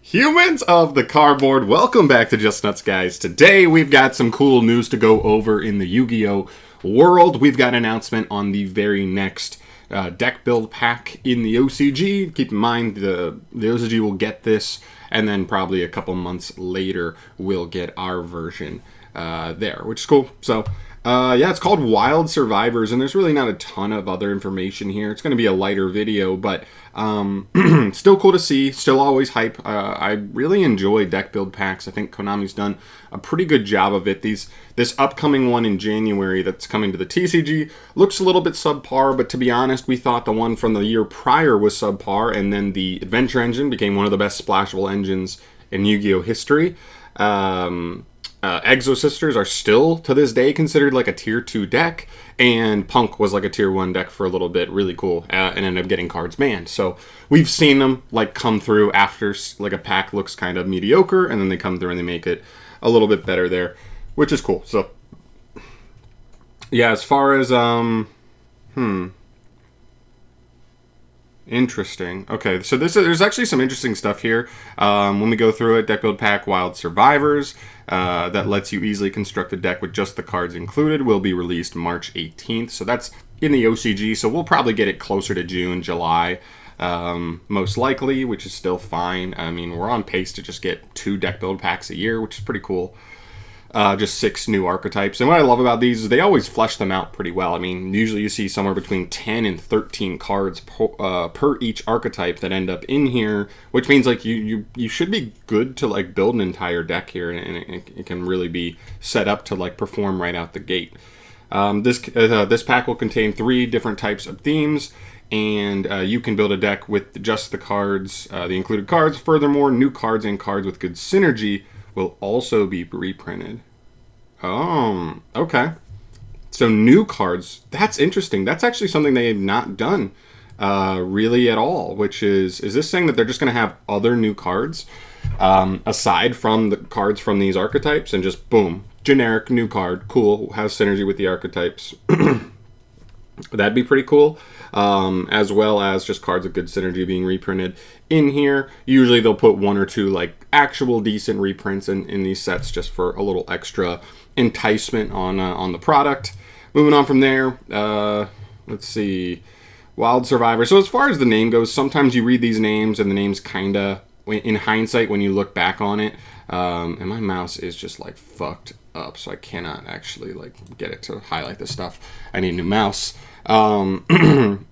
Humans of the cardboard, welcome back to Just Nuts, guys. Today we've got some cool news to go over in the Yu-Gi-Oh world. We've got an announcement on the very next deck build pack in the OCG. Keep in mind the OCG will get this, and then probably a couple months later we'll get our version there, which is cool. So yeah, it's called Wild Survivors, and there's really not a ton of other information here. It's going to be a lighter video, but still cool to see. Still always hype. I really enjoy deck build packs. I think Konami's done a pretty good job of it. This upcoming one in January that's coming to the TCG looks a little bit subpar, but to be honest, we thought the one from the year prior was subpar, and then the Adventure Engine became one of the best splashable engines in Yu-Gi-Oh history. Exo Sisters are still, to this day, considered like a tier 2 deck, and Punk was like a tier 1 deck for a little bit, really cool, and ended up getting cards banned. So we've seen them like come through after like a pack looks kind of mediocre, and then they come through and they make it a little bit better there, which is cool. So yeah, as far as interesting. Okay, so there's actually some interesting stuff here. When we go through it, deck build pack Wild Survivors that lets you easily construct a deck with just the cards included will be released March 18th. So that's in the OCG. So we'll probably get it closer to June, July, most likely, which is still fine. I mean, we're on pace to just get 2 deck build packs a year, which is pretty cool. Just 6 new archetypes. And what I love about these is they always flesh them out pretty well. I mean, usually you see somewhere between 10 and 13 cards per each archetype that end up in here, which means like you should be good to like build an entire deck here, and it can really be set up to like perform right out the gate. This pack will contain 3 different types of themes, and you can build a deck with just the cards, the included cards. Furthermore, new cards and cards with good synergy will also be reprinted. Oh, okay. So new cards, that's interesting. That's actually something they have not done really at all, which is this saying that they're just going to have other new cards aside from the cards from these archetypes, and just boom, generic new card, cool, has synergy with the archetypes. That'd be pretty cool. As well as just cards with good synergy being reprinted in here. Usually they'll put 1 or 2 like actual decent reprints in these sets just for a little extra enticement on the product. Moving on from there, let's see, Wild Survivor. So as far as the name goes, sometimes you read these names and the names kinda, in hindsight, when you look back on it, and my mouse is just like fucked up, so I cannot actually like get it to highlight this stuff. I need a new mouse. In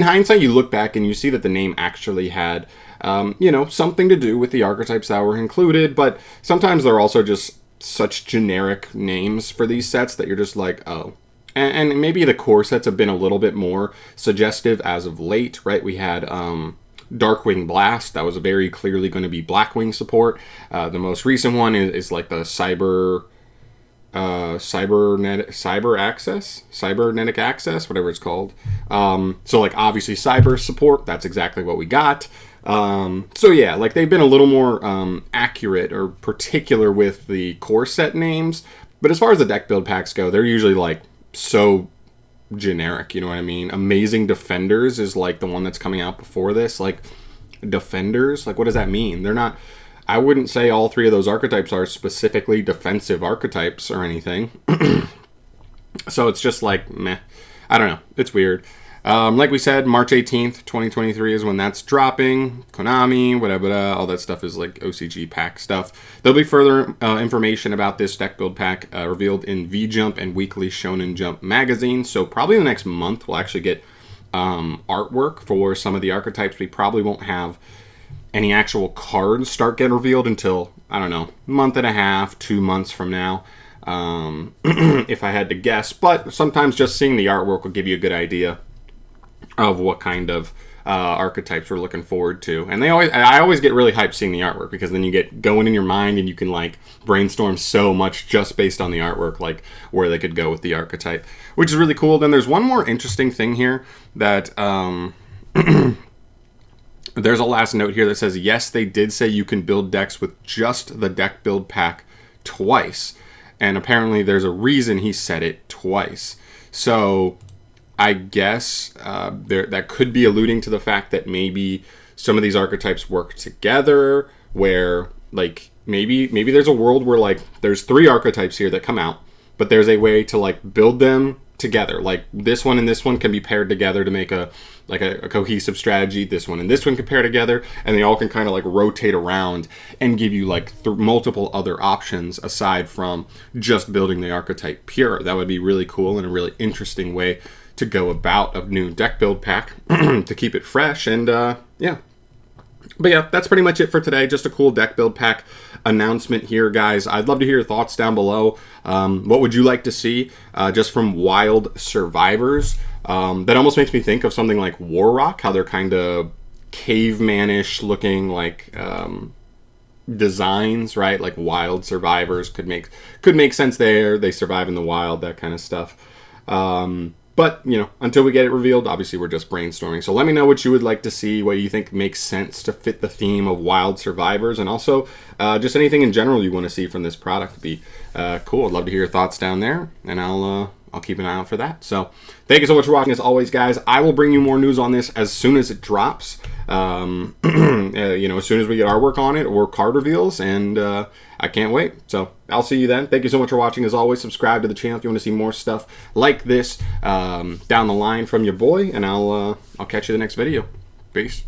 hindsight, you look back and you see that the name actually had, something to do with the archetypes that were included, but sometimes they're also just such generic names for these sets that you're just like, oh. And maybe the core sets have been a little bit more suggestive as of late, right? We had Darkwing Blast. That was very clearly going to be Blackwing support. The most recent one is like the cybernetic access, whatever it's called. So like obviously cyber support, that's exactly what we got. So yeah, like they've been a little more accurate or particular with the core set names, but as far as the deck build packs go, they're usually like so generic, you know what I mean? Amazing Defenders is like the one that's coming out before this. Like, Defenders, like what does that mean? They're not, I wouldn't say all 3 of those archetypes are specifically defensive archetypes or anything. So it's just like, meh. I don't know. It's weird. Like we said, March 18th, 2023 is when that's dropping. Konami, whatever, all that stuff is like OCG pack stuff. There'll be further information about this deck build pack revealed in V-Jump and Weekly Shonen Jump magazine. So probably in the next month, we'll actually get artwork for some of the archetypes. We probably won't have any actual cards start getting revealed until, I don't know, month and a half, 2 months from now, if I had to guess. But sometimes just seeing the artwork will give you a good idea of what kind of archetypes we're looking forward to. And I always get really hyped seeing the artwork, because then you get going in your mind and you can like brainstorm so much just based on the artwork, like where they could go with the archetype, which is really cool. Then there's one more interesting thing here that there's a last note here that says, yes, they did say you can build decks with just the deck build pack twice. And apparently there's a reason he said it twice. So I guess that could be alluding to the fact that maybe some of these archetypes work together where like maybe there's a world where like there's 3 archetypes here that come out, but there's a way to like build them together. Like this one and this one can be paired together to make a cohesive strategy. This one and this one can pair together, and they all can kind of like rotate around and give you like multiple other options aside from just building the archetype pure. That would be really cool and a really interesting way to go about a new deck build pack to keep it fresh. And yeah. But yeah, that's pretty much it for today. Just a cool deck build pack announcement here, guys. I'd love to hear your thoughts down below. What would you like to see just from Wild Survivors? That almost makes me think of something like War Rock, how they're kind of cavemanish looking like designs, right? Like Wild Survivors could make sense there. They survive in the wild, that kind of stuff. But, you know, until we get it revealed, obviously we're just brainstorming. So let me know what you would like to see, what you think makes sense to fit the theme of Wild Survivors, and also just anything in general you want to see from this product would be cool. I'd love to hear your thoughts down there, and I'll keep an eye out for that. So thank you so much for watching. As always, guys, I will bring you more news on this as soon as it drops. You know, as soon as we get our work on it or card reveals, and I can't wait. So I'll see you then. Thank you so much for watching. As always, subscribe to the channel if you want to see more stuff like this down the line from your boy, and I'll catch you in the next video. Peace.